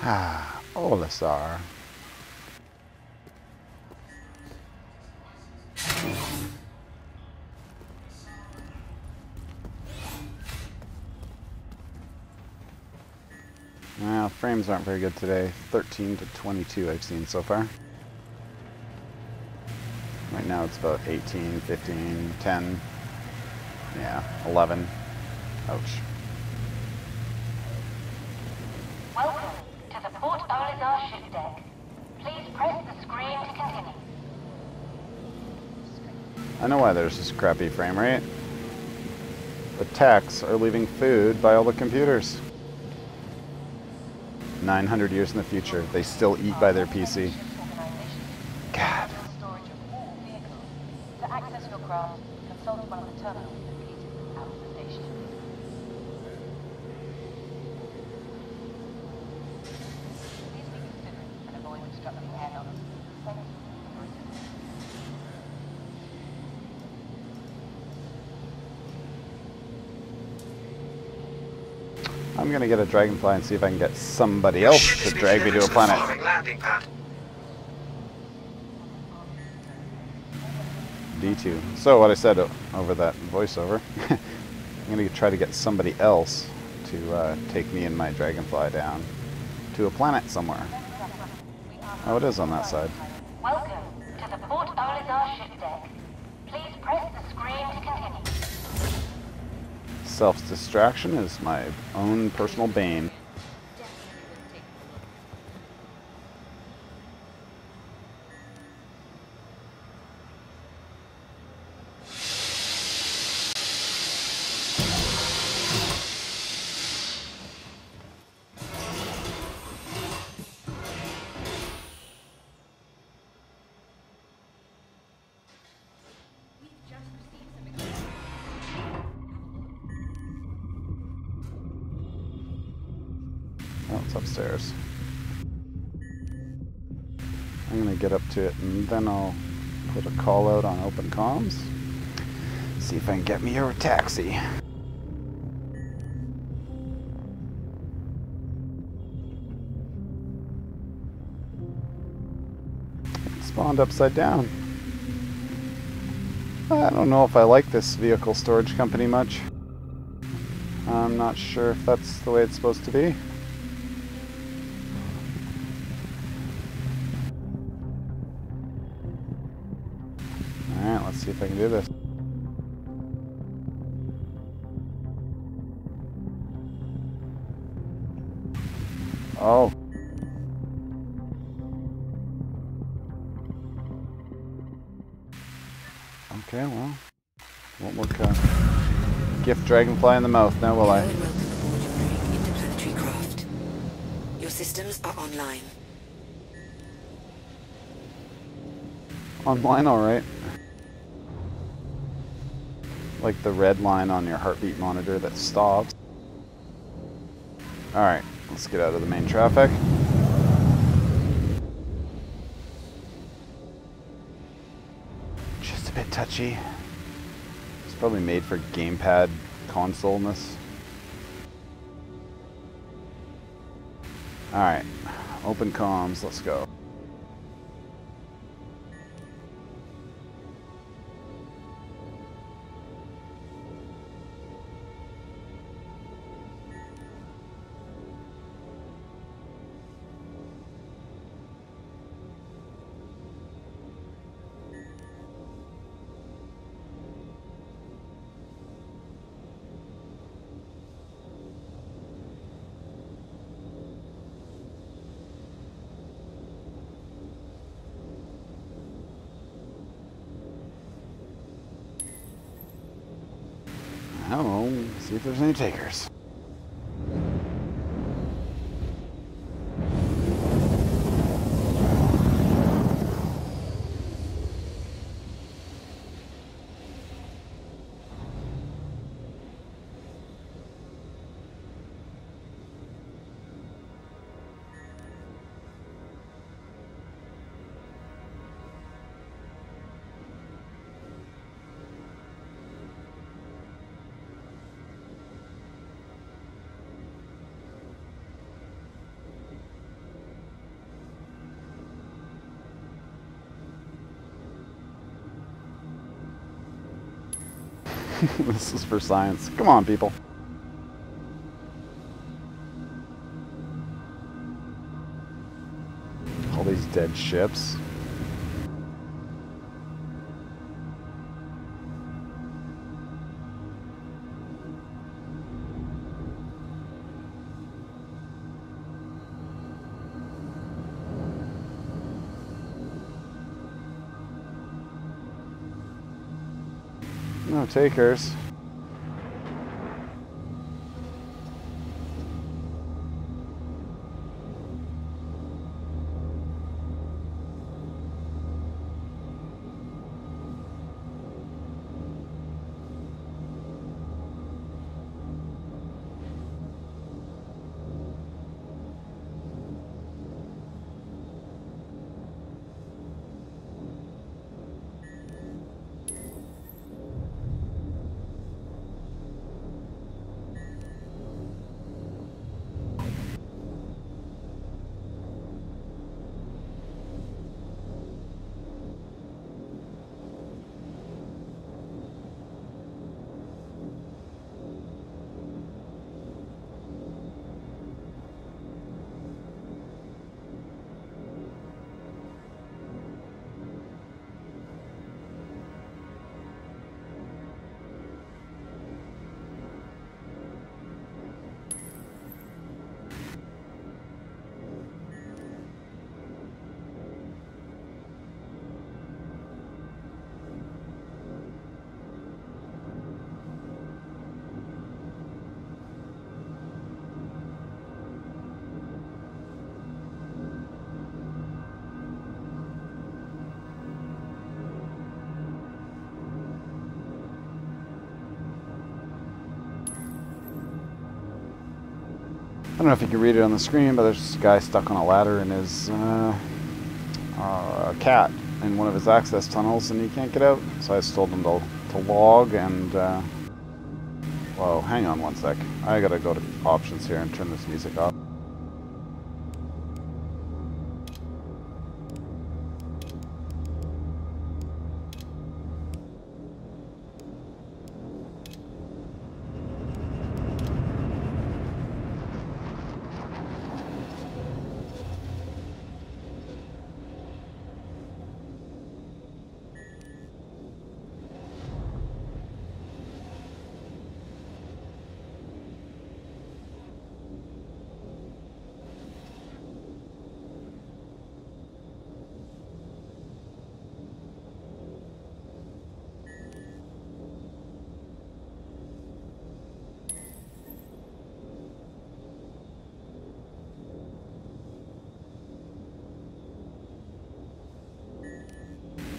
Ah, Olisar. Well, frames aren't very good today. 13 to 22 I've seen so far. Right now it's about 18, 15, 10. Yeah, 11. Ouch. Welcome to the Port Olisar ship deck. Please press the screen to continue. I know why there's this crappy frame rate. The techs are leaving food by all the computers. 900 years in the future, they still eat by their PC. God. To access your craft, consult one of the terminals located out of the station. Please be considerate and avoid obstructing head-ons. Thank you for your assistance. I'm gonna get a dragonfly and see if I can get somebody else to drag me to a planet. D2. So what I said over that voiceover, I'm gonna try to get somebody else to take me and my dragonfly down to a planet somewhere. Oh, it is on that side. Welcome to the Port Olisar ship deck. Please press the screen to continue. Self-distraction is my own personal bane. Oh, it's upstairs. I'm gonna get up to it and then I'll put a call out on open comms. See if I can get me a taxi. It spawned upside down. I don't know if I like this vehicle storage company much. I'm not sure if that's the way it's supposed to be. Alright, let's see if I can do this. Oh. Okay, well, won't look gift dragonfly in the mouth now, will I? Hello and welcome aboard your very interplanetary craft. Your systems are online. Online, alright. Like the red line on your heartbeat monitor that stops. Alright, let's get out of the main traffic. Just a bit touchy. It's probably made for gamepad consoleness. Alright, open comms, let's go. Hello, see if there's any takers. This is for science. Come on, people. All these dead ships. No takers. I don't know if you can read it on the screen, but there's a guy stuck on a ladder in his cat in one of his access tunnels, and he can't get out. So I just told him to log and... whoa, hang on one sec. I gotta go to options here and turn this music off.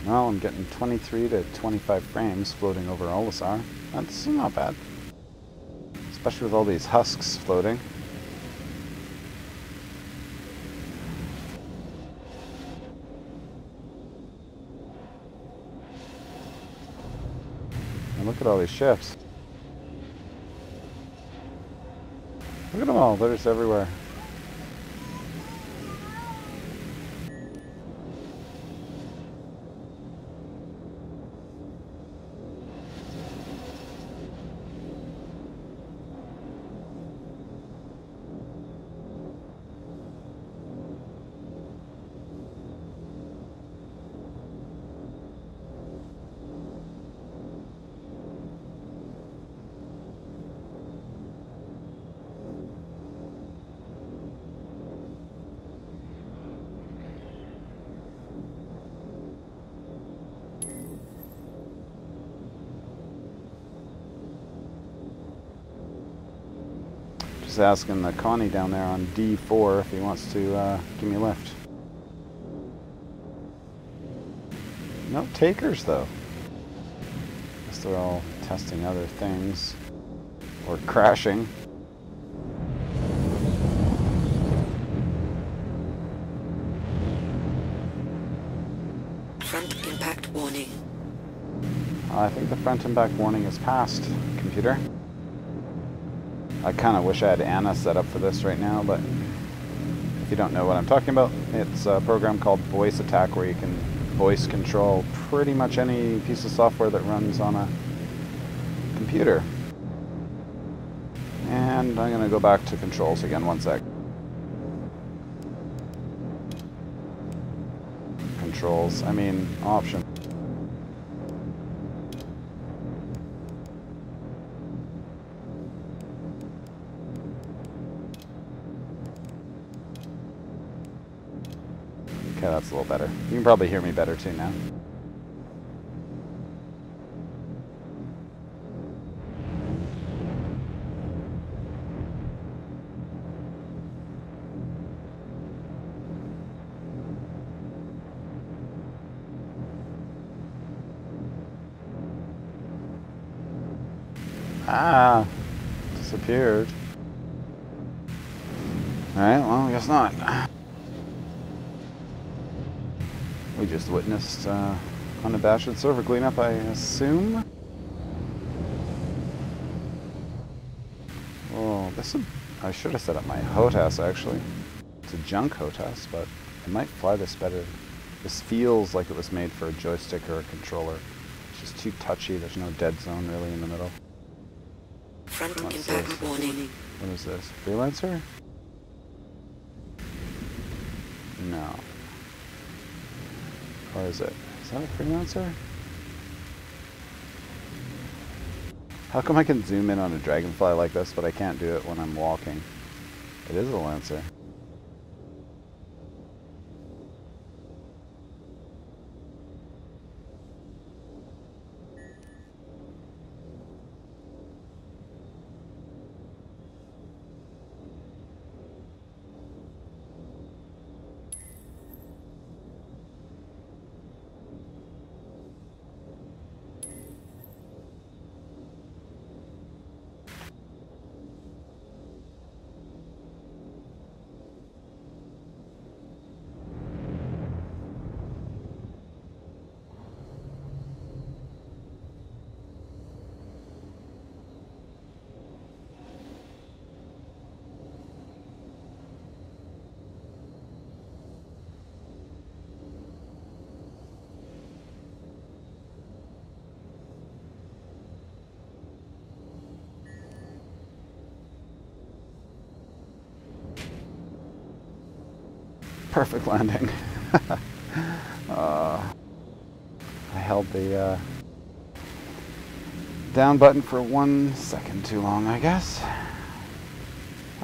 Well, I'm getting 23 to 25 frames floating over Olisar. That's not bad. Especially with all these husks floating. And look at all these ships. Look at them all, they're just everywhere. Just asking the Connie down there on D4 if he wants to give me a lift. No takers though. Guess they're all testing other things or crashing. Front impact warning. I think the front impact warning is passed, computer. I kind of wish I had Anna set up for this right now, but if you don't know what I'm talking about, it's a program called Voice Attack where you can voice control pretty much any piece of software that runs on a computer. And I'm gonna go back to controls again, one sec. Controls, I mean, option. Okay, that's a little better. You can probably hear me better too now. Ah, disappeared. Alright, well, I guess not. We just witnessed unabashed server cleanup, I assume. Oh, I should have set up my HOTAS actually. It's a junk HOTAS, but I might fly this better. This feels like it was made for a joystick or a controller. It's just too touchy, there's no dead zone really in the middle. Front impact warning. What is this? Freelancer? No. Or is it? Is that a freelancer? How come I can zoom in on a dragonfly like this, but I can't do it when I'm walking? It is a lancer. Perfect landing. I held the down button for 1 second too long, I guess.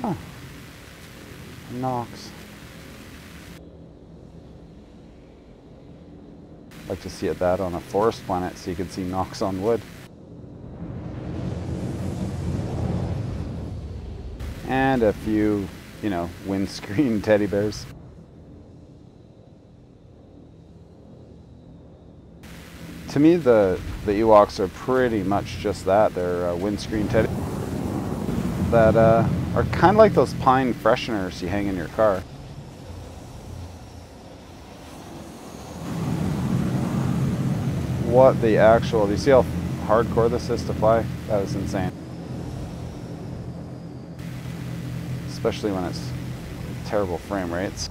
Huh. Nox. Like to see it that on a forest planet so you can see Nox on wood. And a few, you know, windscreen teddy bears. To me, the Ewoks are pretty much just that. They're windscreen teddy that are kind of like those pine fresheners you hang in your car. What the actual... Do you see how hardcore this is to fly? That is insane. Especially when it's terrible frame rates.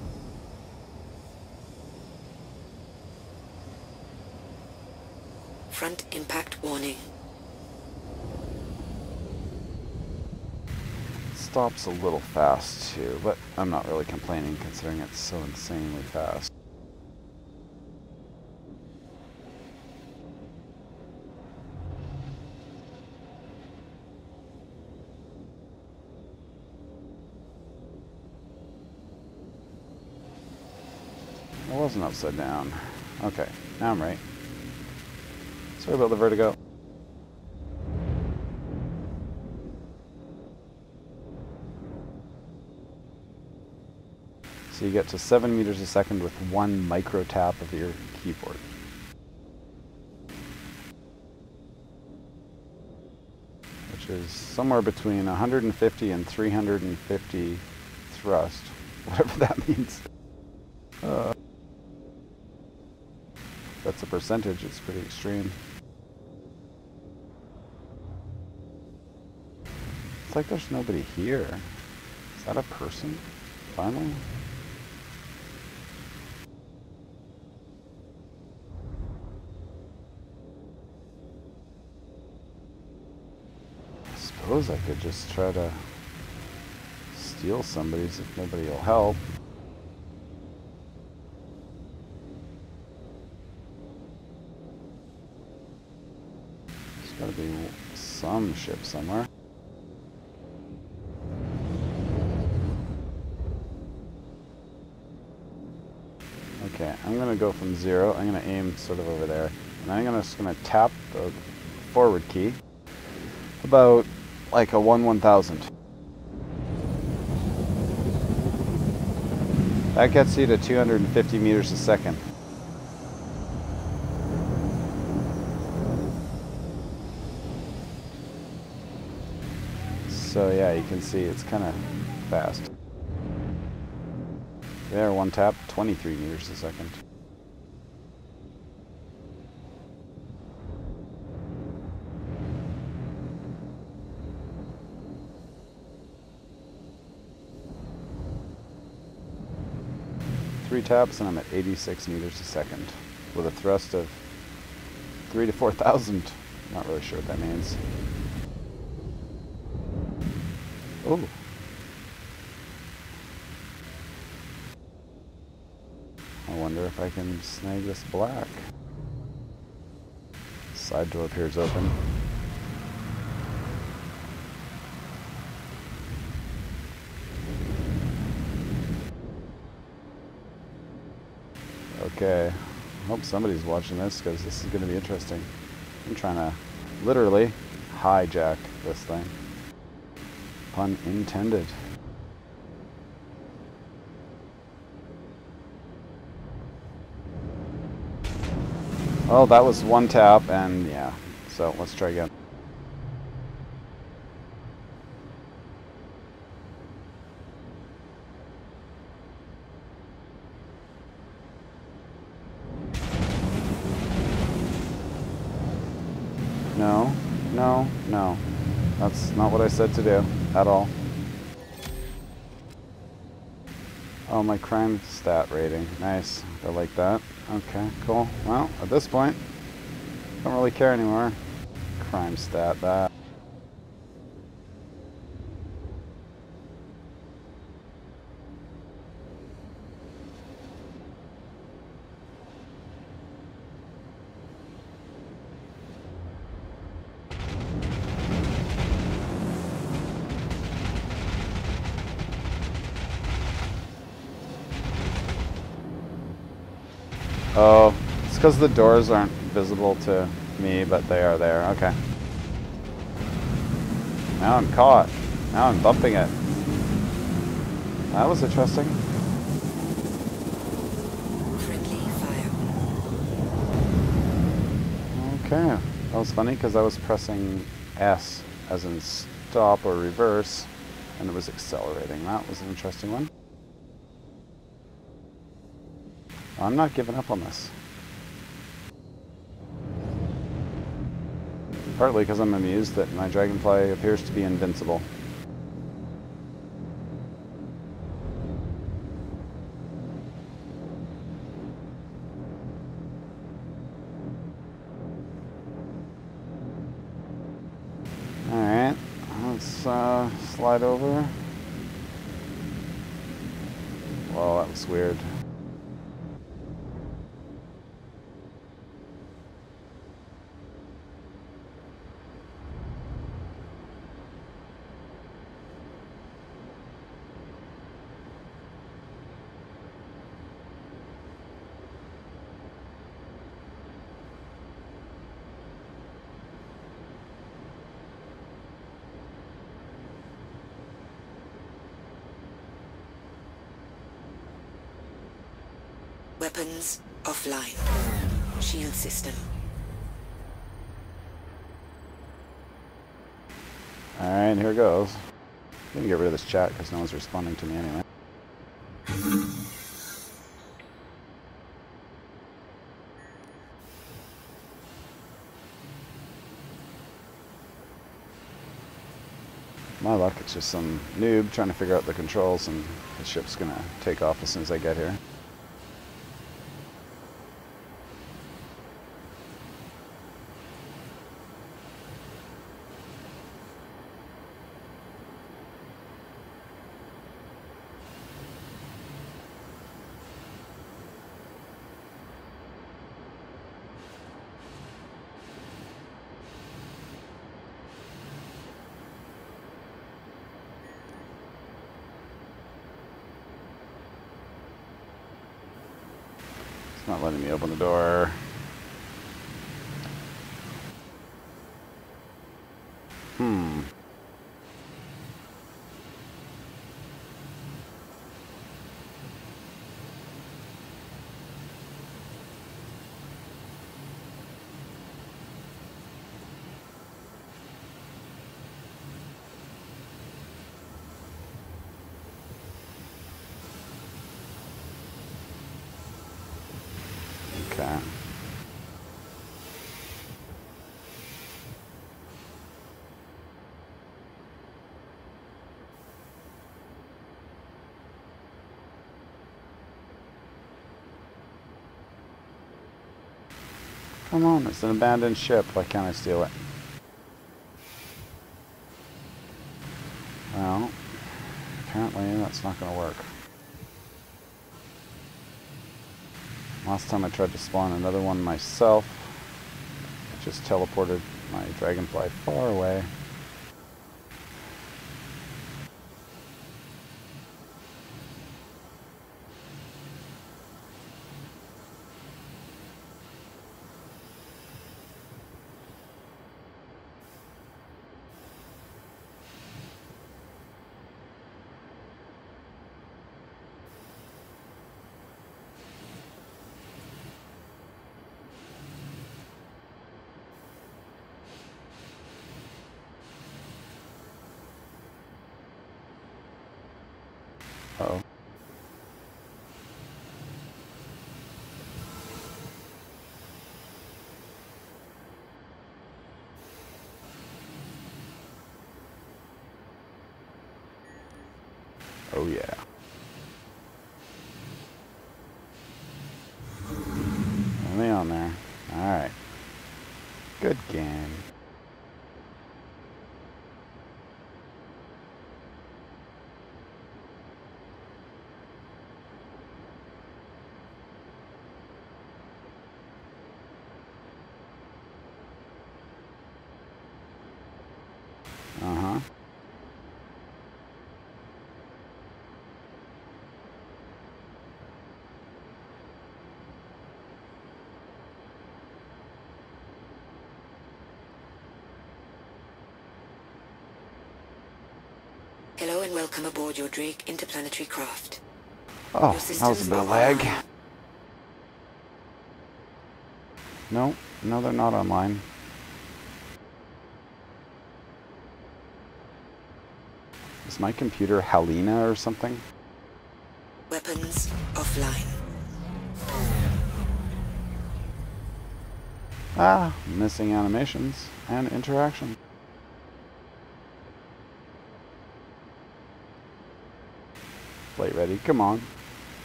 Front impact warning. Stops a little fast too, but I'm not really complaining considering it's so insanely fast. It wasn't upside down. Okay, now I'm right. Sorry about the vertigo. So you get to 7 meters a second with 1 micro tap of your keyboard. Which is somewhere between 150 and 350 thrust, whatever that means. That's a percentage, it's pretty extreme. It's like there's nobody here. Is that a person? Finally? suppose I could just try to steal somebody's if nobody will help. There's gotta be some ship somewhere. Okay, I'm gonna go from 0. I'm gonna aim sort of over there. And I'm just gonna tap the forward key about like a 1/1000. That gets you to 250 meters a second. So yeah, you can see it's kind of fast. There, one tap, 23 meters a second. Three taps and I'm at 86 meters a second with a thrust of 3,000 to 4,000. Not really sure what that means. Oh. I wonder if I can snag this black. Side door appears open. Okay, I hope somebody's watching this because this is going to be interesting. I'm trying to literally hijack this thing. Pun intended. Well, that was one tap, and yeah, so let's try again. No, no, no. That's not what I said to do at all. Oh, my crime stat rating. Nice. I like that. Okay, cool. Well, at this point, I don't really care anymore. Crime stat, that. Oh, it's because the doors aren't visible to me, but they are there. Okay. Now I'm caught. Now I'm bumping it. That was interesting. Friendly fire. Okay. That was funny because I was pressing S as in stop or reverse, and it was accelerating. That was an interesting one. I'm not giving up on this. Partly because I'm amused that my dragonfly appears to be invincible. Alright, let's slide over. Well, that was weird. Weapons offline. Shield system. Alright, here goes. I'm gonna get rid of this chat because no one's responding to me anyway. My luck, it's just some noob trying to figure out the controls, and the ship's gonna take off as soon as I get here. not letting me open the door. Okay. Come on, it's an abandoned ship. Why can't I steal it? Well, apparently that's not going to work. Last time I tried to spawn another one myself, it just teleported my dragonfly far away. Uh-oh. Oh yeah. Only on there. Alright. Good game. Uh-huh. Hello and welcome aboard your Drake interplanetary craft. Oh, that was a bit of lag. No, no, they're not online. Is my computer Halina or something? Weapons offline. Ah, missing animations and interaction. Flight ready, come on.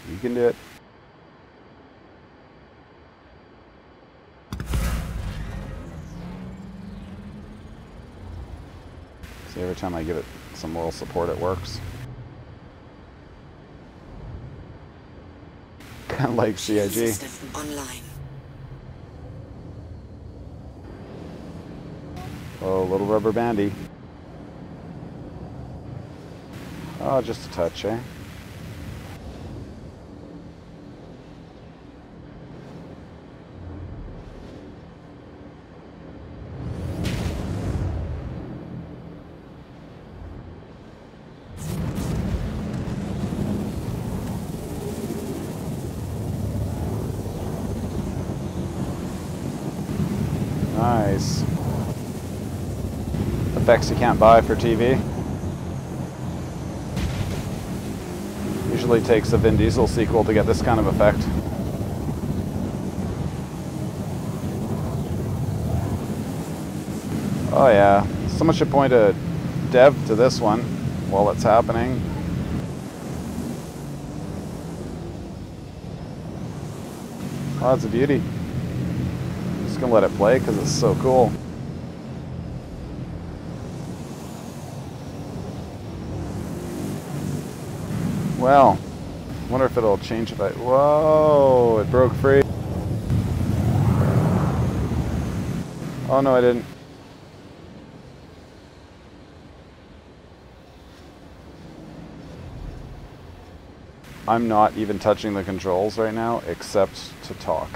You can do it. See, every time I give it some moral support, it works. Kind of like CIG. System online. Oh, little rubber bandy. Oh, just a touch, eh? Nice. Effects you can't buy for TV. Usually takes a Vin Diesel sequel to get this kind of effect. Oh yeah, someone should point a dev to this one while it's happening. Oh, it's a beauty. Just gonna let it play because it's so cool. Well, wonder if it'll change if I... Whoa, it broke free. Oh no, I didn't. I'm not even touching the controls right now except to talk.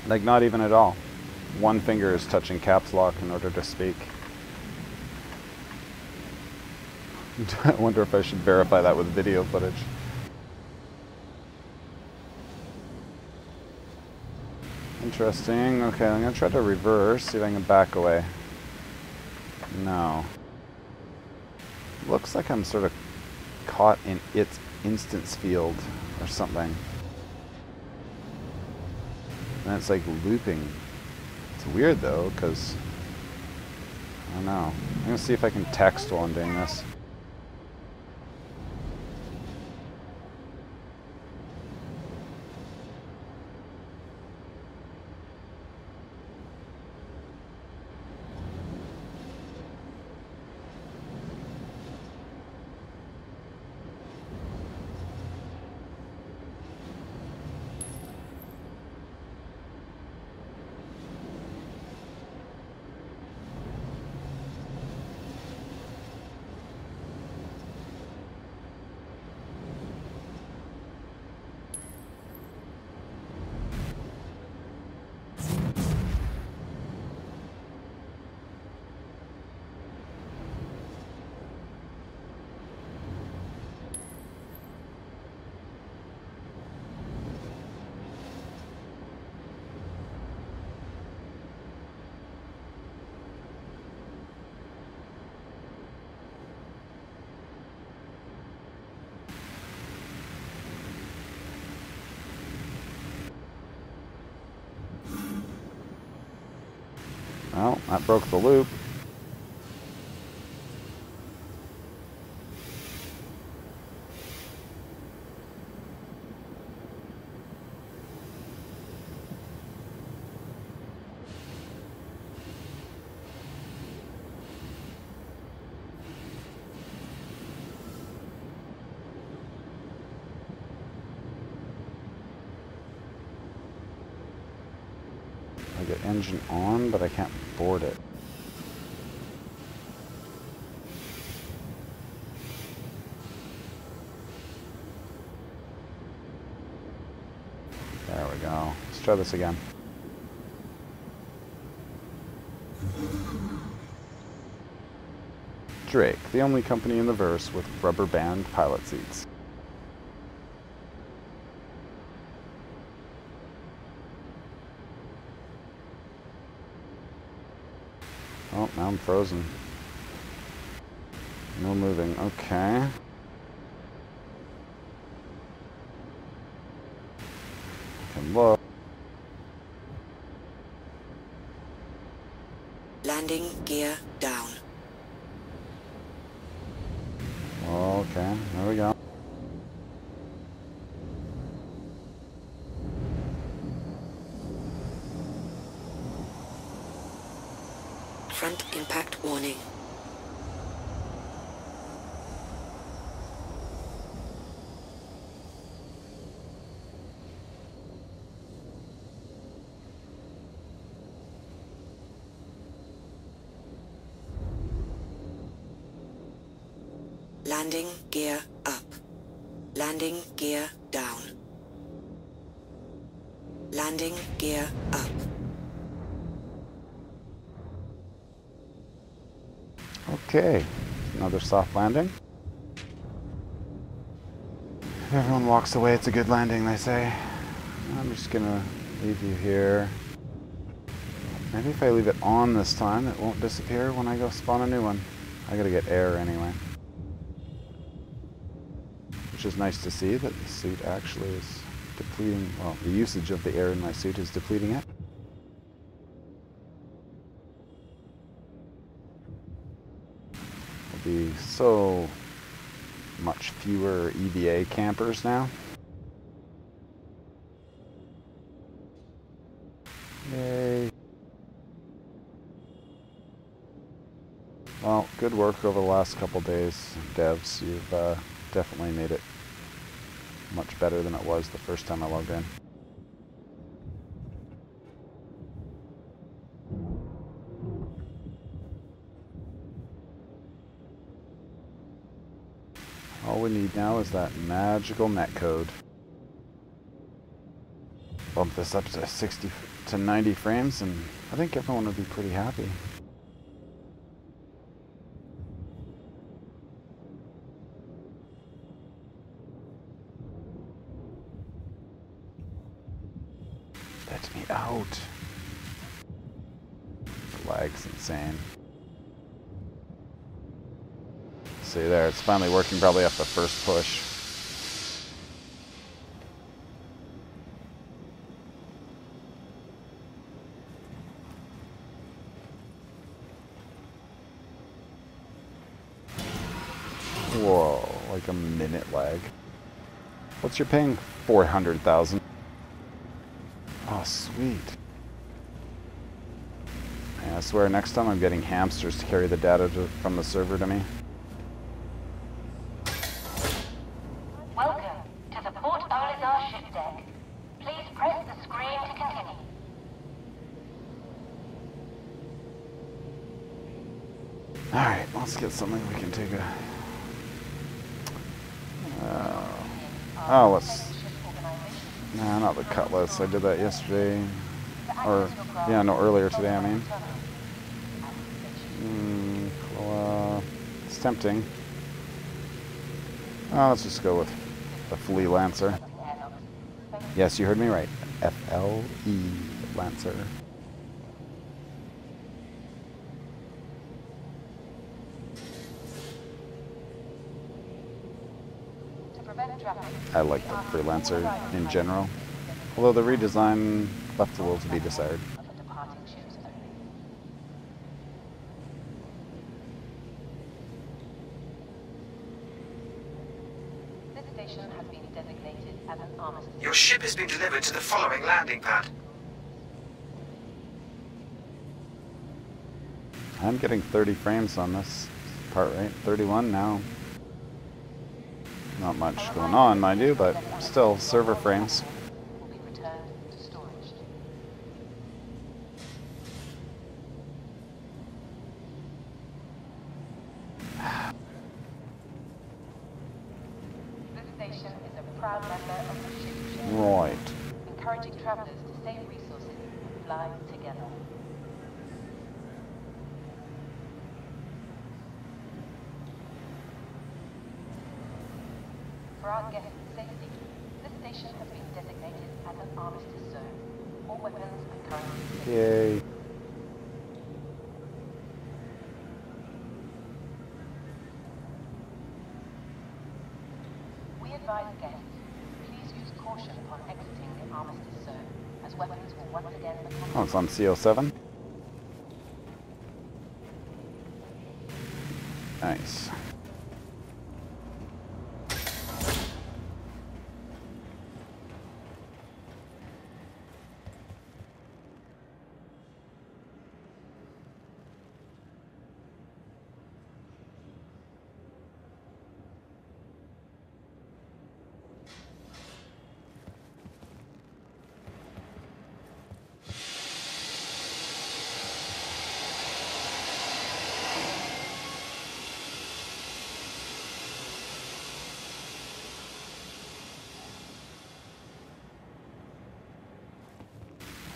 Like, not even at all. One finger is touching caps lock in order to speak. I wonder if I should verify that with video footage. Interesting. Okay, I'm gonna try to reverse, see if I can back away. No. Looks like I'm sort of caught in its instance field or something. And it's like looping. It's weird though, because I don't know. I'm gonna see if I can text while I'm doing this. Well, that broke the loop. I get engine on, but I can't board it. There we go. Let's try this again. Drake, the only company in the verse with rubber band pilot seats. Oh, now I'm frozen. No moving. Okay. Can look. Landing gear down. Okay, there we go. Front impact warning. Landing gear up. Landing gear down. Landing gear up. Okay, another soft landing. If everyone walks away, it's a good landing, they say. I'm just gonna leave you here. Maybe if I leave it on this time, it won't disappear when I go spawn a new one. I gotta get air anyway. Which is nice to see that the suit actually is depleting, well, the usage of the air in my suit is depleting it. There'll be so much fewer EVA campers now. Yay. Well, good work over the last couple days, devs. You've definitely made it much better than it was the first time I logged in. All we need now is that magical netcode. Bump this up to 60 to 90 frames, and I think everyone would be pretty happy. Let me out. The lag's insane. See there, it's finally working probably off the first push. Whoa, like a minute lag. What's your ping? 400,000. Oh, sweet. Yeah, I swear next time I'm getting hamsters to carry the data from the server to me. Welcome to the Port Olizar ship deck. Please press the screen to continue. Alright, let's get something we can take a... let's... Nah, not the Cutlass. I did that yesterday. Or, yeah, no, earlier today, I mean. It's tempting. Let's just go with the Flea Lancer. Yes, you heard me right. F-L-E Lancer. I like the Freelancer in general, although the redesign left a little to be desired. This station has been designated as an armistice. Your ship has been delivered to the following landing pad. I'm getting 30 frames on this part, right? 31 now. Not much going on, mind you, but still, server frames. Will be returned to storage. This station is a proud member of the ship share, Right. encouraging travelers to save resources and fly together. For our guests' safety, this station has been designated as an armistice zone. All weapons are currently seized. Yay. We advise guests, please use caution upon exiting the armistice zone, as weapons will once again become... Oh, it's on CO7. Nice.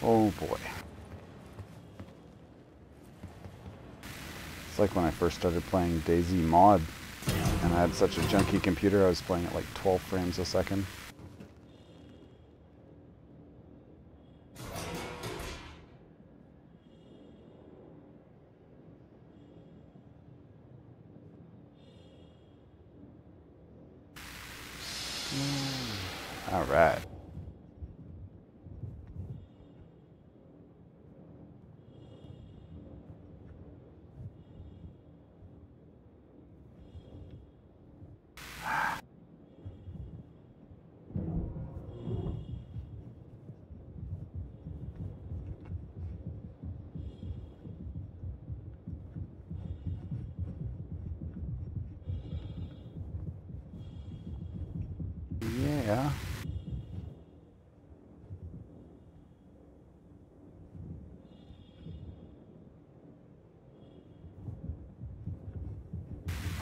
Oh boy. It's like when I first started playing DayZ mod, and I had such a junky computer, I was playing at like 12 frames a second. All right. Yeah.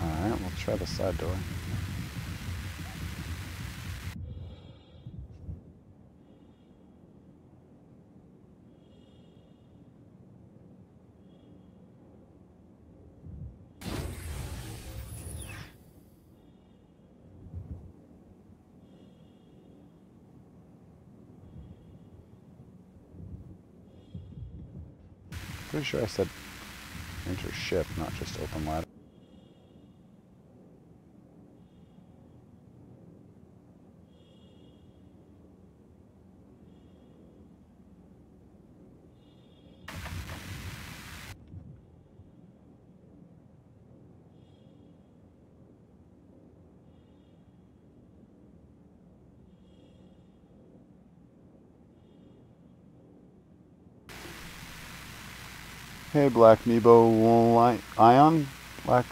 Alright, we'll try the side door. Pretty sure I said enter ship, not just open ladder. Hey, Black Meebo Ion? I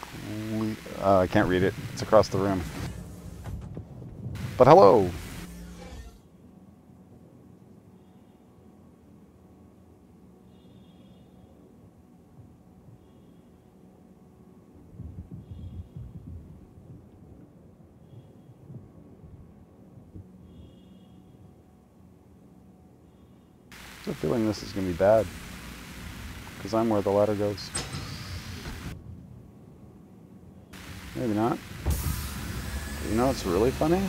can't read it. It's across the room. But hello! I have a feeling this is going to be bad. Because I'm where the ladder goes. Maybe not. But you know what's really funny?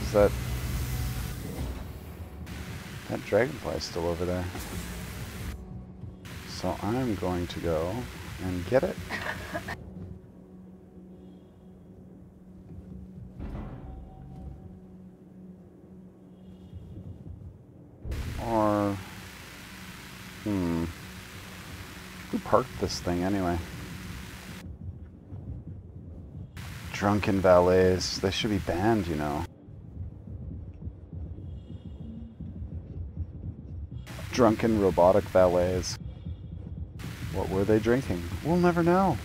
Is that dragonfly is still over there. So I'm going to go and get it. Or... Who parked this thing anyway? Drunken valets. They should be banned, you know. Drunken robotic valets. What were they drinking? We'll never know.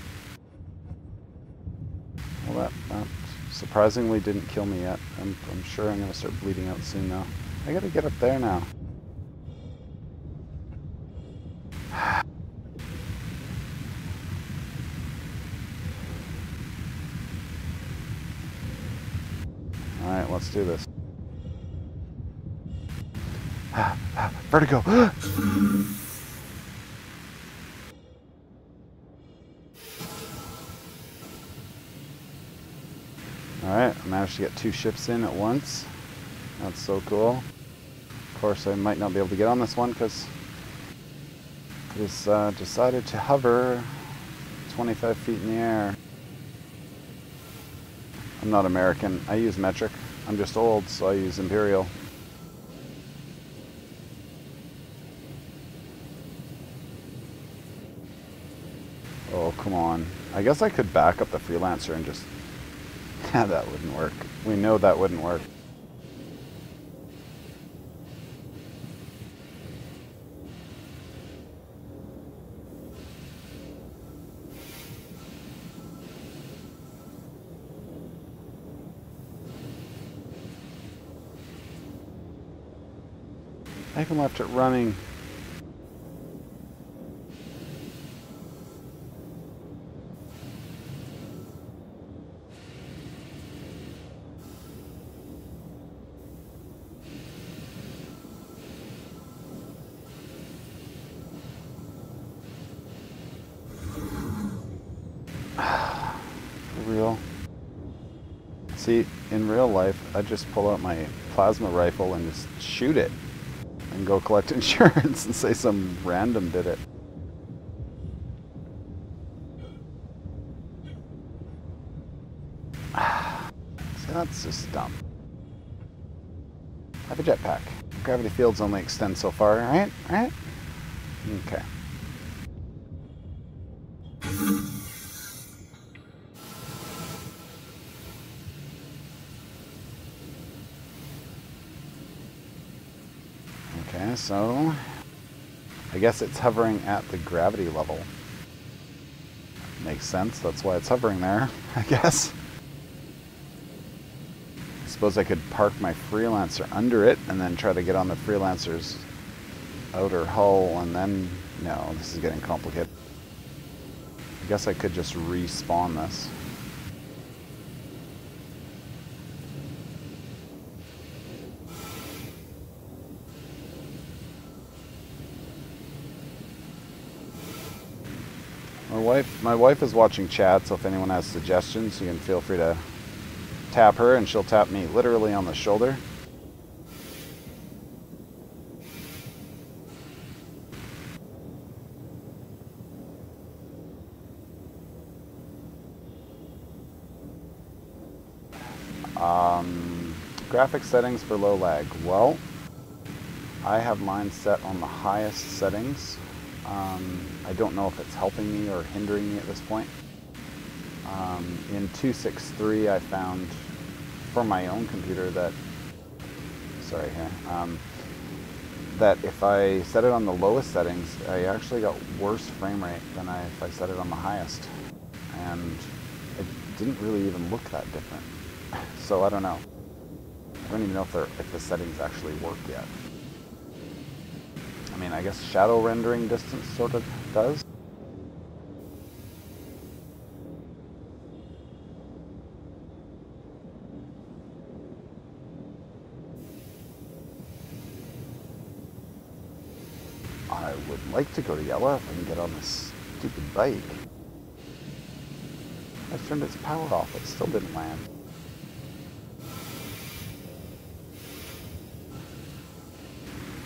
Well, that surprisingly didn't kill me yet. I'm sure I'm going to start bleeding out soon now. I gotta get up there now. Alright, let's do this. Vertigo! Alright, I managed to get 2 ships in at once. That's so cool. Of course, I might not be able to get on this one because it has decided to hover 25 feet in the air. I'm not American. I use metric. I'm just old, so I use imperial. Oh, come on. I guess I could back up the freelancer and just... that wouldn't work. We know that wouldn't work. I even left it running. For real. See, in real life, I just pull out my plasma rifle and just shoot it. And go collect insurance and say some random did it. See, that's just dumb. I have a jetpack. Gravity fields only extend so far, right? Right? Okay. Okay, so I guess it's hovering at the gravity level. Makes sense, that's why it's hovering there, I guess. I suppose I could park my freelancer under it and then try to get on the freelancer's outer hull and then... No, this is getting complicated. I guess I could just respawn this. My wife is watching chat, so if anyone has suggestions, you can feel free to tap her and she'll tap me literally on the shoulder. Graphics settings for low lag. Well, I have mine set on the highest settings. I don't know if it's helping me or hindering me at this point. In 2.6.3 I found for my own computer that, sorry here, that if I set it on the lowest settings, I actually got worse frame rate than if I set it on the highest. And it didn't really even look that different. So I don't know. I don't even know if the settings actually work yet. I mean, I guess shadow rendering distance sort of does. I would like to go to yellow if I can get on this stupid bike. I turned its power off, it still didn't land.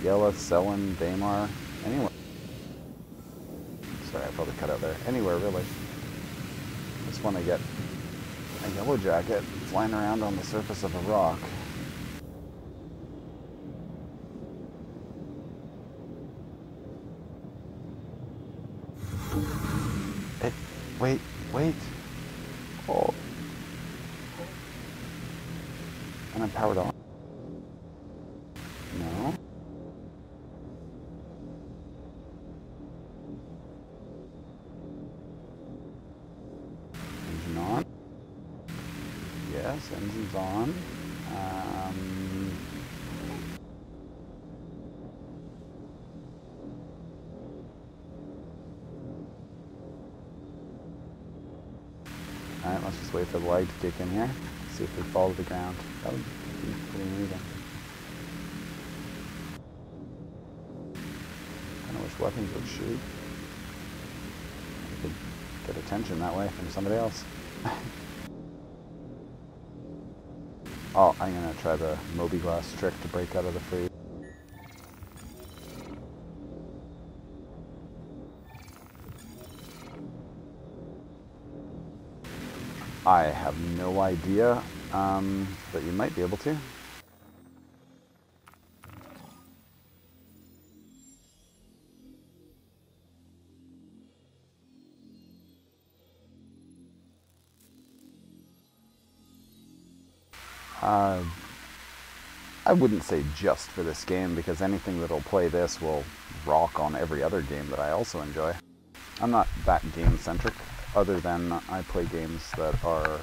Yella, Selin, Daymar, anywhere. Sorry, I probably cut out there. Anywhere, really. Just want to get a yellow jacket flying around on the surface of a rock. Wait. Oh. And I'm powered on. No. Engine on. Yes, engine's on. Alright, let's just wait for the light to kick in here. See if we fall to the ground. That would be pretty amazing. Kinda wish weapons would shoot. I could get attention that way from somebody else. Oh, I'm gonna try the Moby Glass trick to break out of the freeze. I have no idea, but you might be able to. I wouldn't say just for this game, because anything that'll play this will rock on every other game that I also enjoy. I'm not that game-centric, other than I play games that are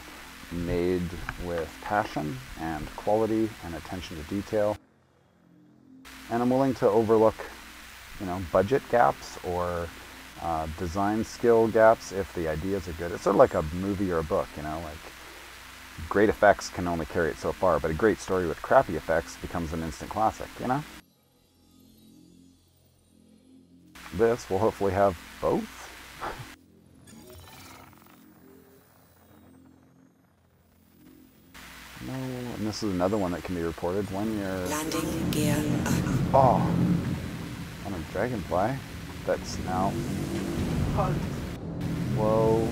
made with passion and quality and attention to detail. And I'm willing to overlook, budget gaps or design skill gaps if the ideas are good. It's sort of like a movie or a book, like great effects can only carry it so far, but a great story with crappy effects becomes an instant classic, This will hopefully have both. No, and this is another one that can be reported when you're... Landing gear up. Oh, on a dragonfly that's now... Whoa.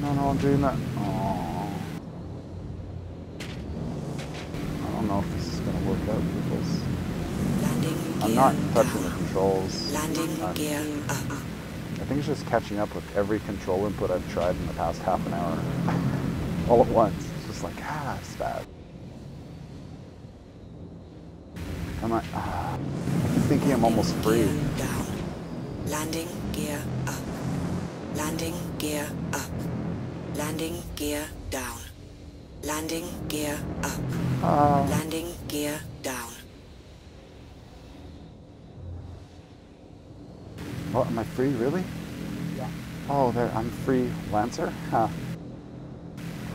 No, I'm doing that. Oh. I don't know if this is going to work out because I'm not touching the controls. Landing gear up. I think it's just catching up with every control input I've tried in the past half an hour. All at once. It's just like, it's bad. I'm thinking I'm almost free. Down. Landing gear up. Landing gear up. Landing gear down. Landing gear up. Landing gear down. What, am I free, really? Yeah. Oh, there, I'm free Lancer? Huh.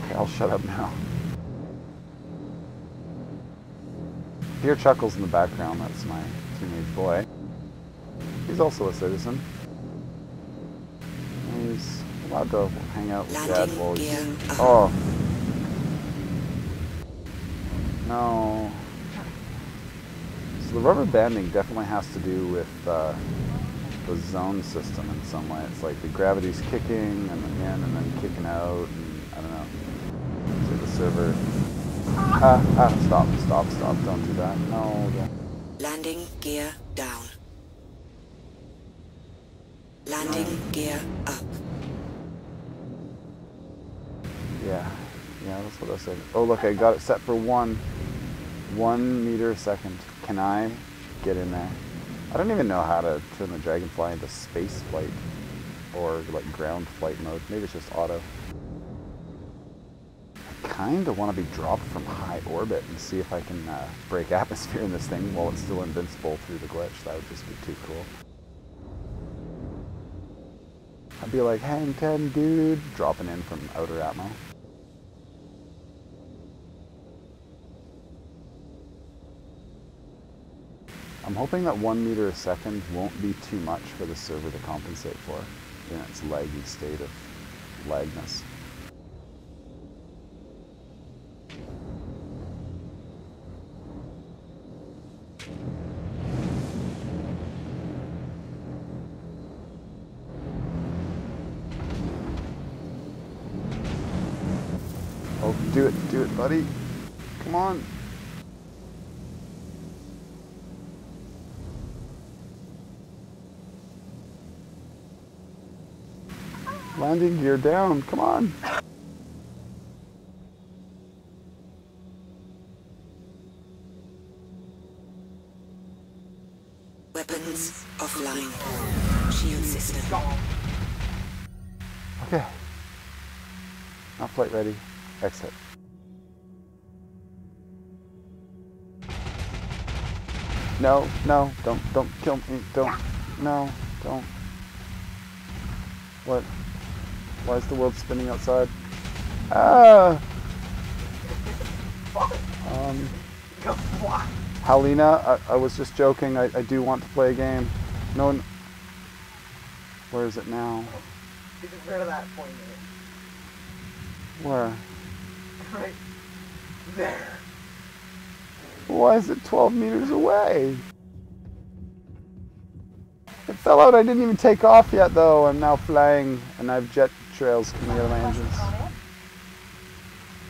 Okay, I'll shut up now. Hear Chuckles in the background, that's my teenage boy. He's also a citizen. He's allowed to hang out with Dad while he's... Oh. No. So the rubber banding definitely has to do with the zone system in some way. It's like the gravity's kicking and then in and then kicking out. And I don't know. So the server. Stop. Don't do that. No, don't. Landing gear down. Landing gear up. Yeah, that's what I said. Oh, look, I got it set for 1 meter a second. Can I get in there? I don't even know how to turn the Dragonfly into space flight or like ground flight mode. Maybe it's just auto. I kind of want to be dropped from high orbit and see if I can break atmosphere in this thing while it's still invincible through the glitch. That would just be too cool. I'd be like, hang 10, dude, dropping in from outer atmo. I'm hoping that 1 meter a second won't be too much for the server to compensate for in its laggy state of lagness. Oh, do it, buddy. Come on. Landing gear down, come on. Weapons offline. Shield system. Okay. Not flight ready. Exit. No, don't kill me, don't. What? Why is the world spinning outside? Ah! Halina, I was just joking. I do want to play a game. No one... Where is it now? Get rid of that point. Where? Right there. Why is it 12 meters away? It fell out. I didn't even take off yet, though. I'm now flying, and I have jet trails coming out of my engines.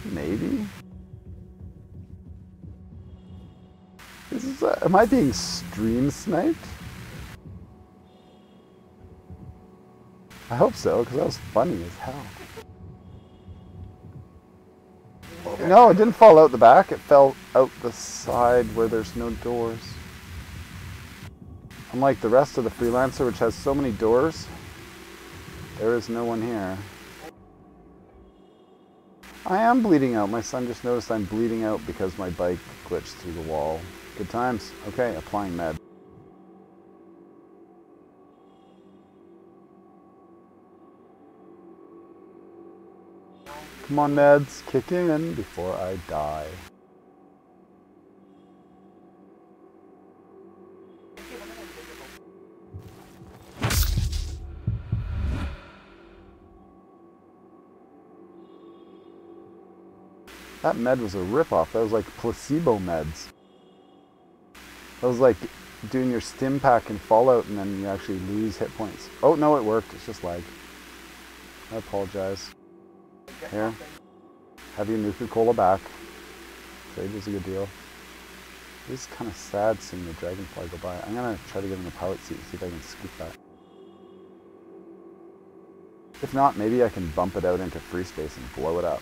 Maybe. This is. Am I being stream sniped? I hope so, because that was funny as hell. No, it didn't fall out the back. It fell out the side where there's no doors. Unlike the rest of the Freelancer, which has so many doors, there is no one here. I am bleeding out. My son just noticed I'm bleeding out because my bike glitched through the wall. Good times. Okay, applying med. Come on, meds, kick in before I die. That med was a ripoff. That was like placebo meds. That was like doing your stim pack in Fallout and then you actually lose hit points. Oh, no, it worked. It's just lag. I apologize. Here. Have your Nuka-Cola back. Trade was a good deal. It is kind of sad seeing the Dragonfly go by. I'm going to try to get in the pilot seat and see if I can scoop that. If not, maybe I can bump it out into free space and blow it up.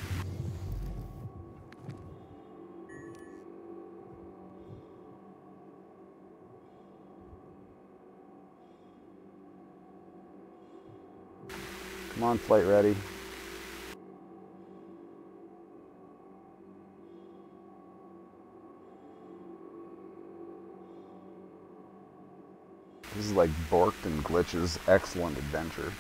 Come on, flight ready. This is like Borked and Glitch's excellent adventure.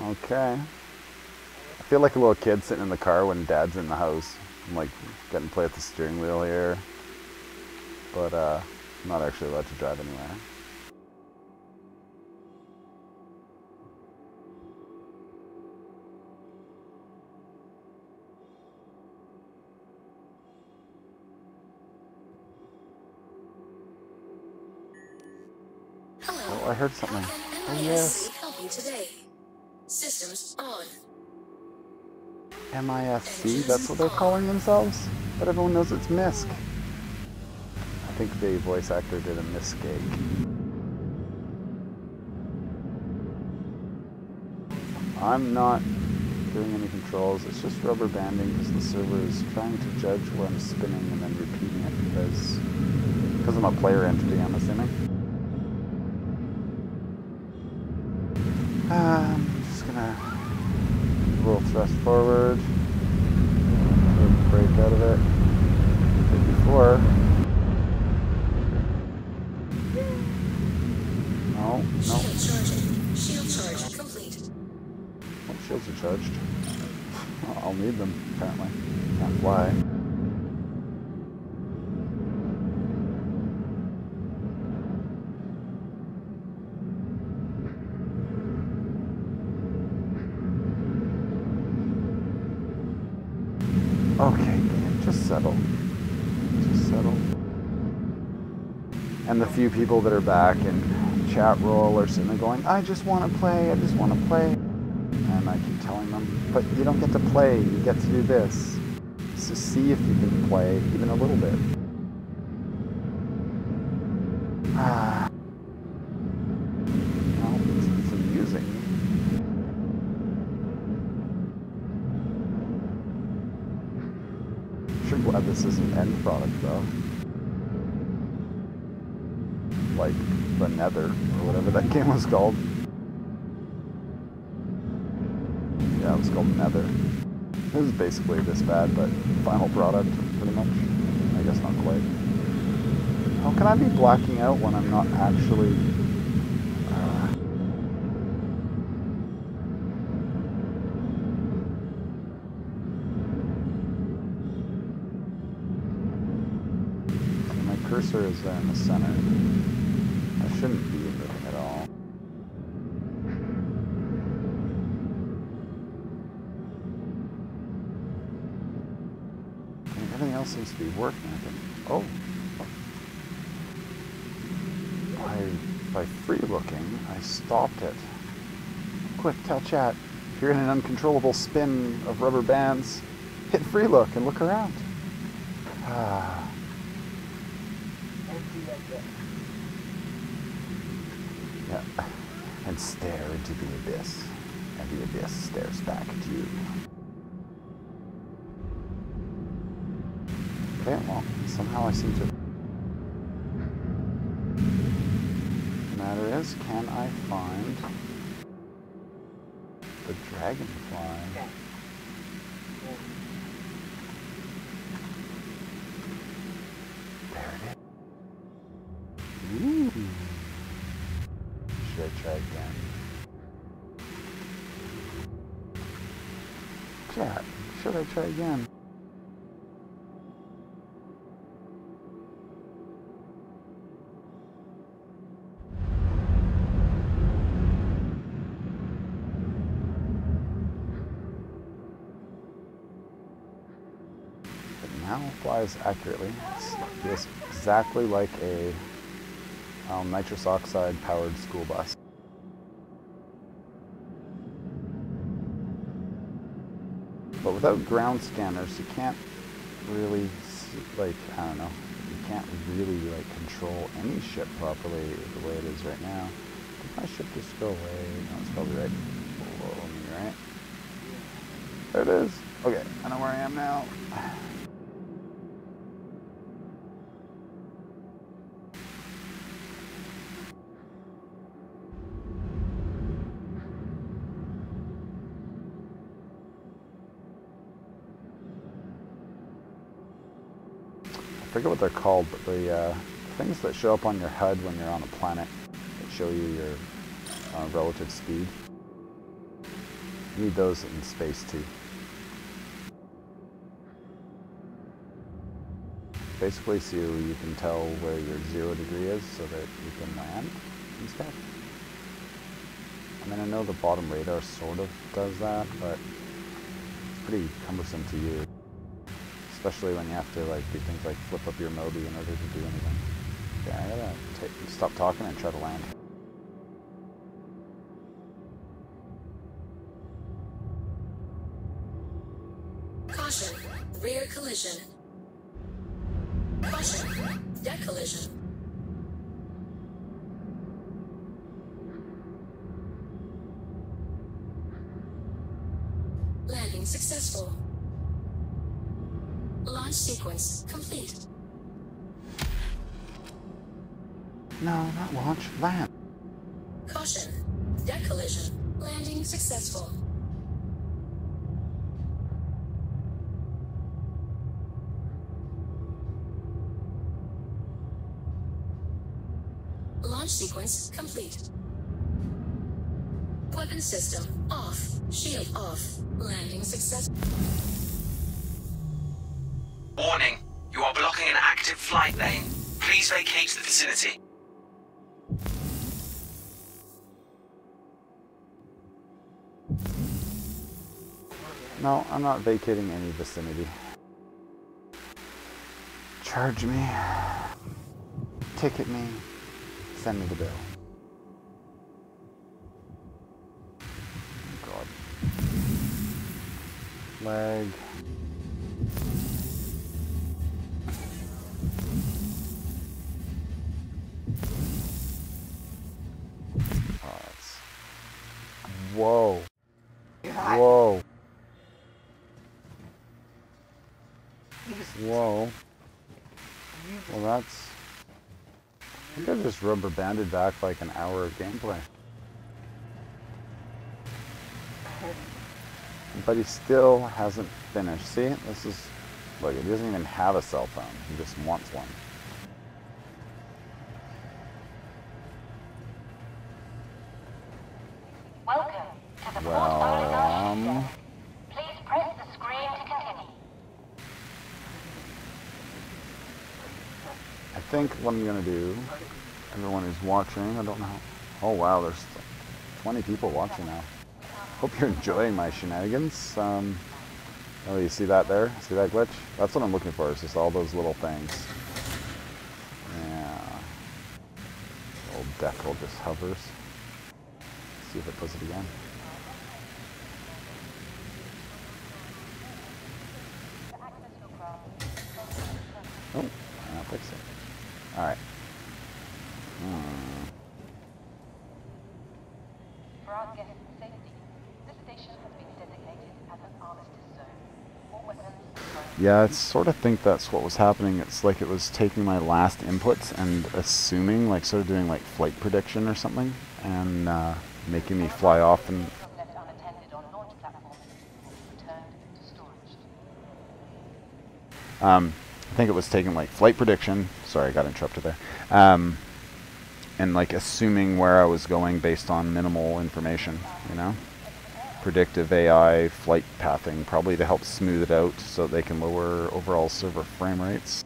Okay. I feel like a little kid sitting in the car when Dad's in the house. I'm like getting to play with the steering wheel here. But I'm not actually allowed to drive anywhere. I heard something. Oh yes. Help you today. Systems on. MISC, that's what they're calling themselves? But everyone knows it's MISC. I think the voice actor did a mistake. I'm not doing any controls, it's just rubber banding because the server is trying to judge where I'm spinning and then repeating it because I'm a player entity, I'm assuming. I'm just gonna roll thrust forward, break out of it. Did before. No, no. Shield charging. Shield charge complete. Oh, shields are charged. I'll need them, apparently. Can't fly. Okay, just settle. Just settle. And the few people that are back in chat roll are sitting there going, I just want to play, I just want to play. And I keep telling them, but you don't get to play, you get to do this. So see if you can play even a little bit. Well, it's amusing. I'm sure glad this isn't end product though. Like the Nether, or whatever that game was called. Yeah, it was called Nether. This is basically this bad, but final product, pretty much. I guess not quite. How can I be blacking out when I'm not actually... My cursor is there in the center. I shouldn't be moving at all. Everything else seems to be working, I think. Oh! By free looking, I stopped it. Quick, tell chat, if you're in an uncontrollable spin of rubber bands, hit free look and look around. Yeah, and stare into the abyss, and the abyss stares back at you. Okay, well, somehow I seem to... The matter is, can I find the dragonfly? Okay. There it is. Ooh. Should I try again? Chat, should I try again? Now flies accurately. It feels exactly like a nitrous oxide powered school bus. But without ground scanners, you can't really, like, I don't know, you can't really, like, control any ship properly the way it is right now. Did my ship just go away? No, it's probably right below me, right? There it is. Okay, I know where I am now. I forget what they're called, but the things that show up on your HUD when you're on a planet that show you your relative speed. You need those in space too. Basically, so you can tell where your 0 degree is so that you can land and stuff. I mean, I know the bottom radar sort of does that, but it's pretty cumbersome to use. Especially when you have to like do things like flip up your Moby in order to do anything. Okay, I gotta stop talking and try to land. Caution. Rear collision. Caution. Deck collision. Landing successful. Launch sequence complete. No, not launch. Land. Caution. Deck collision. Landing successful. Launch sequence complete. Weapon system off. Shield off. Landing successful. Warning, you are blocking an active flight lane. Please vacate the vicinity. No, I'm not vacating any vicinity. Charge me. Ticket me. Send me the bill. Oh, God. Lag. Oh, that's... Whoa. God. Whoa. You just, Whoa. you just, Well, that's... I think I just rubber banded back like an hour of gameplay. But he still hasn't finished. See, this is... Look, he doesn't even have a cell phone. He just wants one. Welcome to the Well, Port Olisar ship deck. Please press the screen to continue. I think what I'm going to do, everyone who's watching, I don't know how... Oh, wow, there's 20 people watching now. Hope you're enjoying my shenanigans. Oh, you see that there? See that glitch? That's what I'm looking for, is just all those little things. Yeah. Old decal just hovers. See if it does it again. Oh, I'll fix it. Alright. For our guests' safety, this station has been designated as an armistice zone. All weapons... Yeah, I sort of think that's what was happening. It's like it was taking my last inputs and assuming, like sort of doing like flight prediction or something, and making me fly off and... left unattended on launch platforms will be returned to storage. I think it was taking like flight prediction. Sorry, I got interrupted there. And like assuming where I was going based on minimal information, you know? Predictive AI flight pathing, probably to help smooth it out so they can lower overall server frame rates.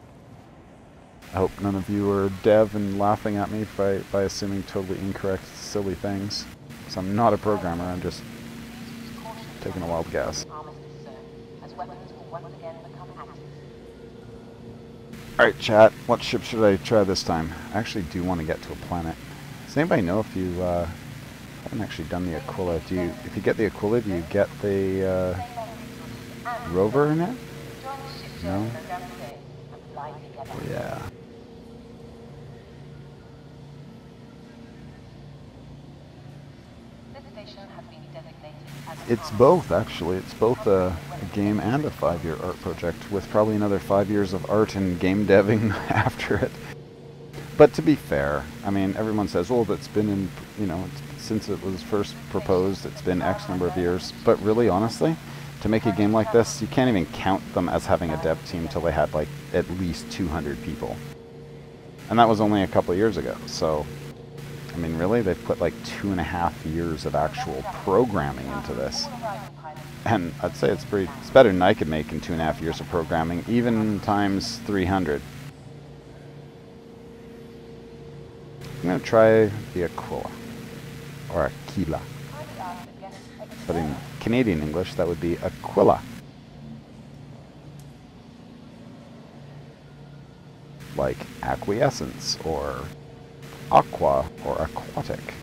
I hope none of you are dev and laughing at me by assuming totally incorrect, silly things. So I'm not a programmer, I'm just taking a wild guess. Armistice zone, as weapons will once again become active. Alright chat, what ship should I try this time? I actually do want to get to a planet. Does anybody know if you haven't actually done the Aquila? If you get the Aquila, do you get the rover in it? No? Yeah. It's both, actually. It's both a game and a 5-year art project, with probably another 5 years of art and game deving after it. But to be fair, I mean, everyone says, oh, that's been in, you know, since it was first proposed, it's been X number of years. But really, honestly, to make a game like this, you can't even count them as having a dev team till they had, like, at least 200 people. And that was only a couple of years ago, so... I mean, really, they've put like 2.5 years of actual programming into this. And I'd say it's better than I could make in 2.5 years of programming, even times 300. I'm going to try the Aquila, or Aquila. But in Canadian English, that would be Aquila. Like acquiescence, or aqua, or aquatic.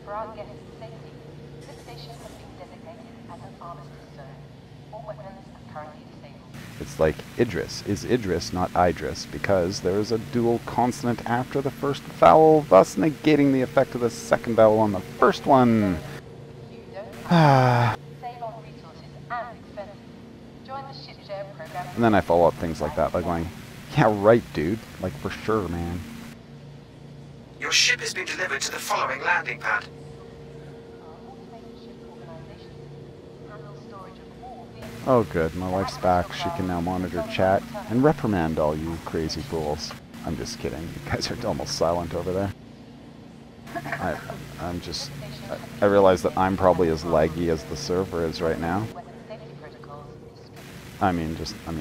For our guests' safety, this station has been designated as an armistice zone. All weapons currently disabled. It's like Idris is Idris, not Idris, because there is a dual consonant after the first vowel, thus negating the effect of the second vowel on the first one. Save on resources and expenses. Join the ship share program. And then I follow up things like that by going, yeah, right, dude. Like, for sure, man. Your ship has been delivered to the following landing pad. Oh, good. My wife's back. She can now monitor chat and reprimand all you crazy fools. I'm just kidding. You guys are almost silent over there. I realize that I'm probably as laggy as the server is right now. I mean,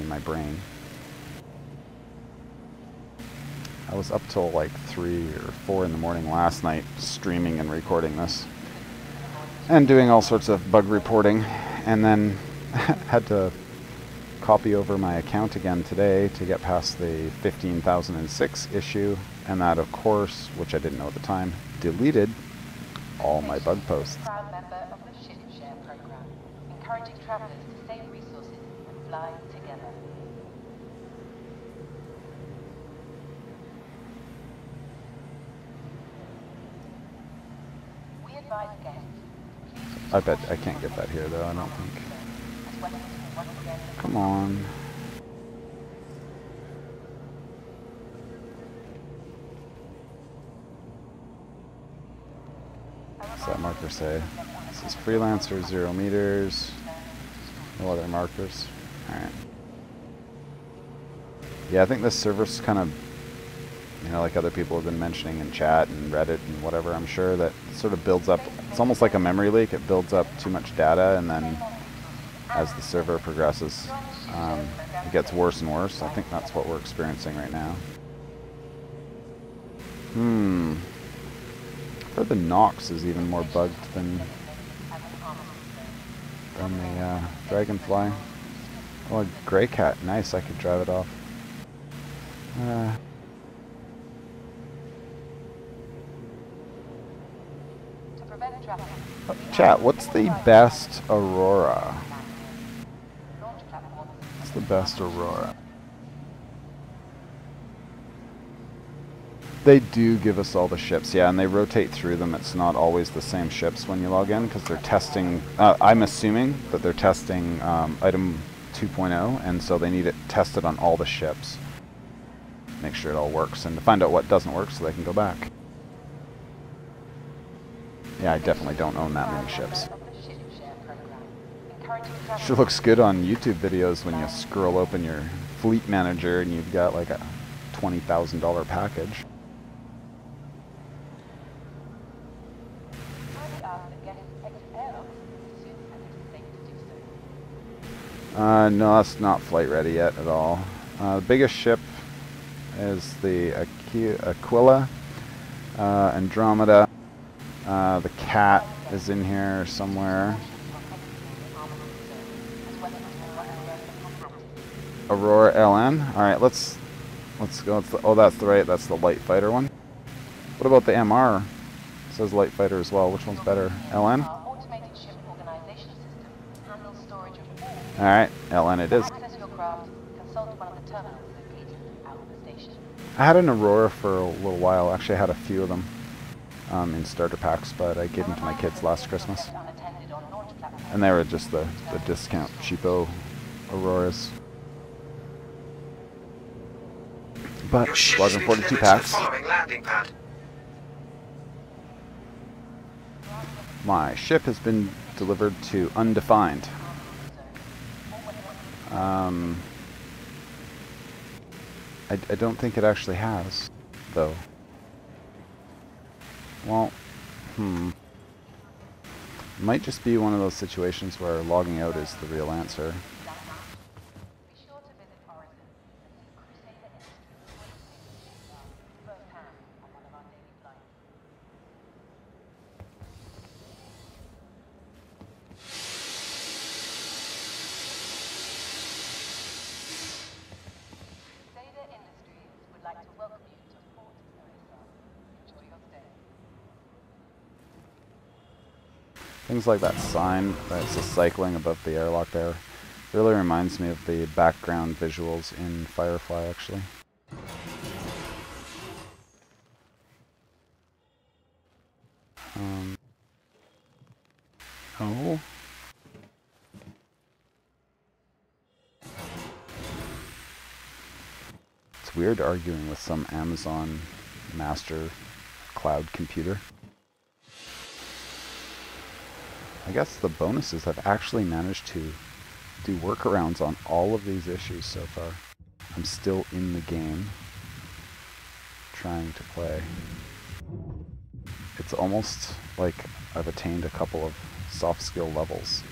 my brain. I was up till like 3 or 4 in the morning last night streaming and recording this. And doing all sorts of bug reporting. And then had to copy over my account again today to get past the 15,006 issue. And that, of course, which I didn't know at the time, deleted all my bug posts. Proud member of the ship share program, encouraging travelers to save resources and fly together. We advise guests. I bet I can't get that here, though, I don't think. Come on. What's that marker say? This is freelancer, 0 meters. No other markers. Alright. Yeah, I think this server's kind of, you know, like other people have been mentioning in chat and Reddit and whatever, I'm sure that it sort of builds up. It's almost like a memory leak. It builds up too much data, and then as the server progresses, it gets worse and worse. I think that's what we're experiencing right now. I've heard the Nox is even more bugged than the Dragonfly. Oh, a Grey Cat. Nice, I could drive it off. Chat, what's the best Aurora? What's the best Aurora? They do give us all the ships, yeah, and they rotate through them. It's not always the same ships when you log in, because they're testing, I'm assuming that they're testing item 2.0, and so they need it tested on all the ships. Make sure it all works, and to find out what doesn't work so they can go back. Yeah, I definitely don't own that many ships. Sure looks good on YouTube videos when you scroll open your fleet manager and you've got like a $20,000 package. No, that's not flight ready yet at all. The biggest ship is the Aquila, Andromeda. The Cat is in here somewhere. Aurora LN. All right, let's go. Oh, that's the light fighter one. What about the MR? It says light fighter as well. Which one's better? LN. All right, LN it is. I had an Aurora for a little while. Actually, I had a few of them in starter packs, but I gave them to my kids last Christmas. And they were just the discount cheapo Auroras. But Squadron 42 packs. My ship has been delivered to Undefined. I don't think it actually has, though. Well, might just be one of those situations where logging out is the real answer. Things like that sign that's a cycling above the airlock there. Really reminds me of the background visuals in Firefly, actually. Oh. It's weird arguing with some Amazon master cloud computer. I guess the bonuses have actually managed to do workarounds on all of these issues so far. I'm still in the game, trying to play. It's almost like I've attained a couple of soft skill levels.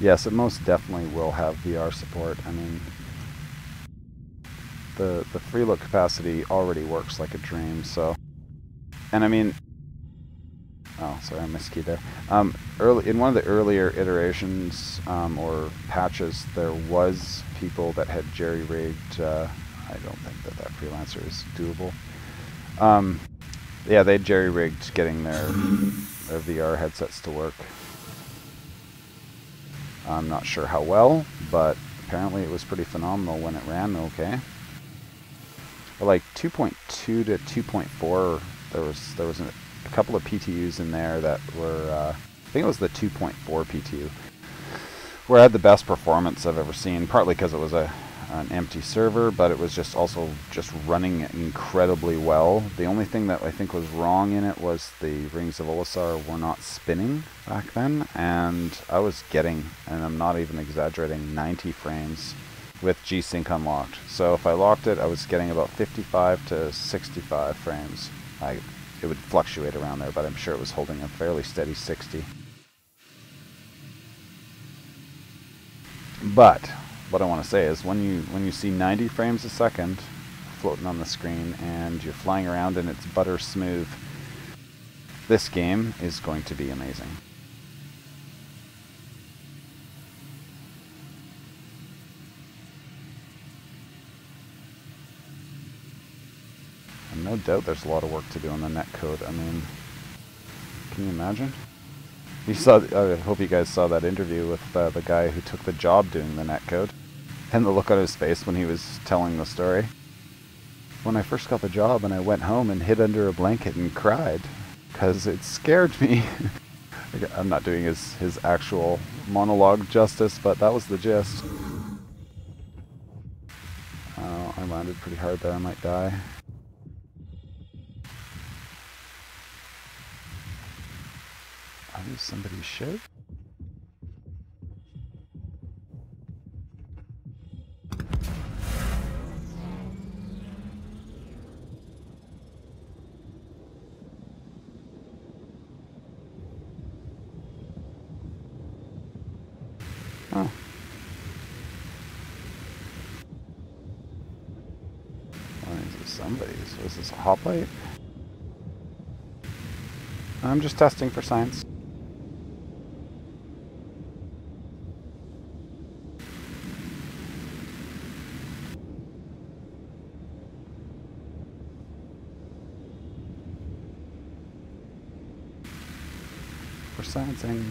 Yes, it most definitely will have VR support. I mean, the freeload capacity already works like a dream, so... And I mean... Oh, sorry, I miskeyed there. Early, in one of the earlier iterations, or patches, there was people that had jerry-rigged... I don't think that freelancer is doable. Yeah, they jerry-rigged getting their VR headsets to work. I'm not sure how well, but apparently it was pretty phenomenal when it ran okay. But like 2.2 to 2.4, there was a couple of PTUs in there that were, I think it was the 2.4 PTU, where I had the best performance I've ever seen, partly because it was an empty server, but it was just also just running incredibly well. The only thing that I think was wrong in it was the Rings of Olisar were not spinning back then, and I was getting, and I'm not even exaggerating, 90 frames with G-Sync unlocked. So if I locked it, I was getting about 55 to 65 frames. It would fluctuate around there, but I'm sure it was holding a fairly steady 60. But what I want to say is when you see 90 frames a second floating on the screen and you're flying around and it's butter smooth, this game is going to be amazing. And no doubt there's a lot of work to do on the netcode. I mean, can you imagine? You saw, I hope you guys saw that interview with the guy who took the job doing the netcode. And the look on his face when he was telling the story. When I first got the job and I went home and hid under a blanket and cried, because it scared me. I'm not doing his actual monologue justice, but that was the gist. I landed pretty hard there, I might die. Are these somebody's ship? Oh. Well, is this somebody's? Was this a hoplite? I'm just testing for science. For sciencing.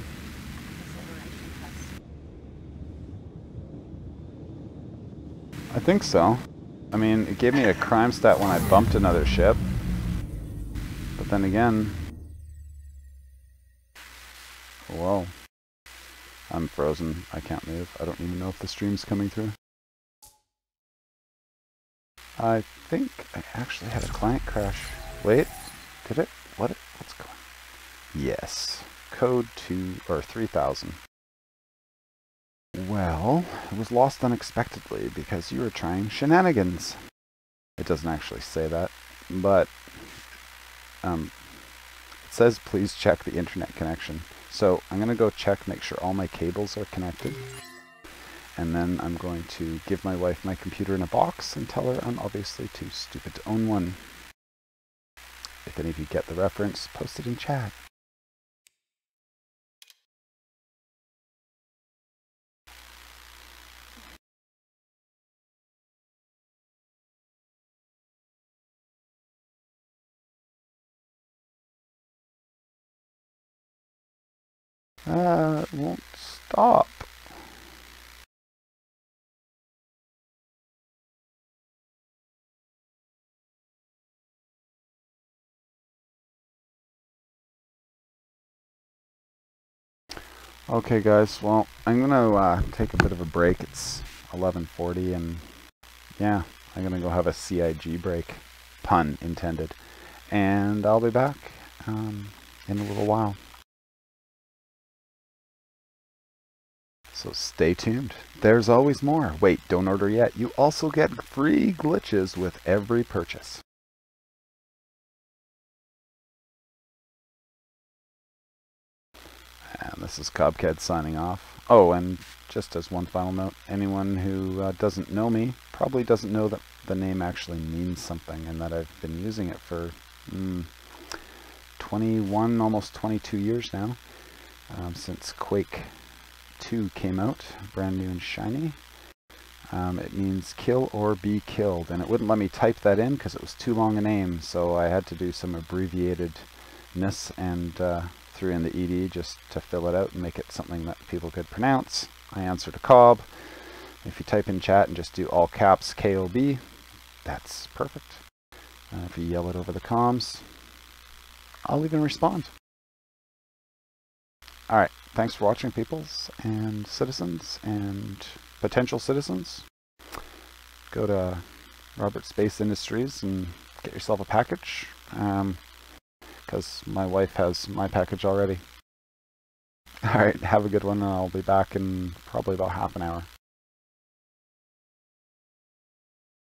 I think so. I mean, it gave me a crime stat when I bumped another ship. But then again... Whoa. I'm frozen. I can't move. I don't even know if the stream's coming through. I think I actually had a client crash. Wait. Did it? What's going on? Yes. Code 2 or 3000. Well, it was lost unexpectedly because you were trying shenanigans. It doesn't actually say that, but it says please check the internet connection. So I'm going to go check, make sure all my cables are connected. And then I'm going to give my wife my computer in a box and tell her I'm obviously too stupid to own one. If any of you get the reference, post it in chat. It won't stop. Okay guys, well, I'm gonna take a bit of a break. It's 11:40 and yeah, I'm gonna go have a CIG break, pun intended, and I'll be back in a little while. So stay tuned. There's always more. Wait, don't order yet. You also get free glitches with every purchase. And this is KOBKED signing off. Oh, and just as one final note, anyone who doesn't know me probably doesn't know that the name actually means something and that I've been using it for 21, almost 22 years now, since Quake 2 came out, brand new and shiny. It means kill or be killed, and it wouldn't let me type that in because it was too long a name, so I had to do some abbreviatedness and threw in the ED just to fill it out and make it something that people could pronounce. I answer to Cobb. If you type in chat and just do all caps KOB, that's perfect. If you yell it over the comms, I'll even respond. Alright, thanks for watching, peoples and citizens and potential citizens. Go to Robert Space Industries and get yourself a package, because my wife has my package already. Alright, have a good one, and I'll be back in probably about half an hour.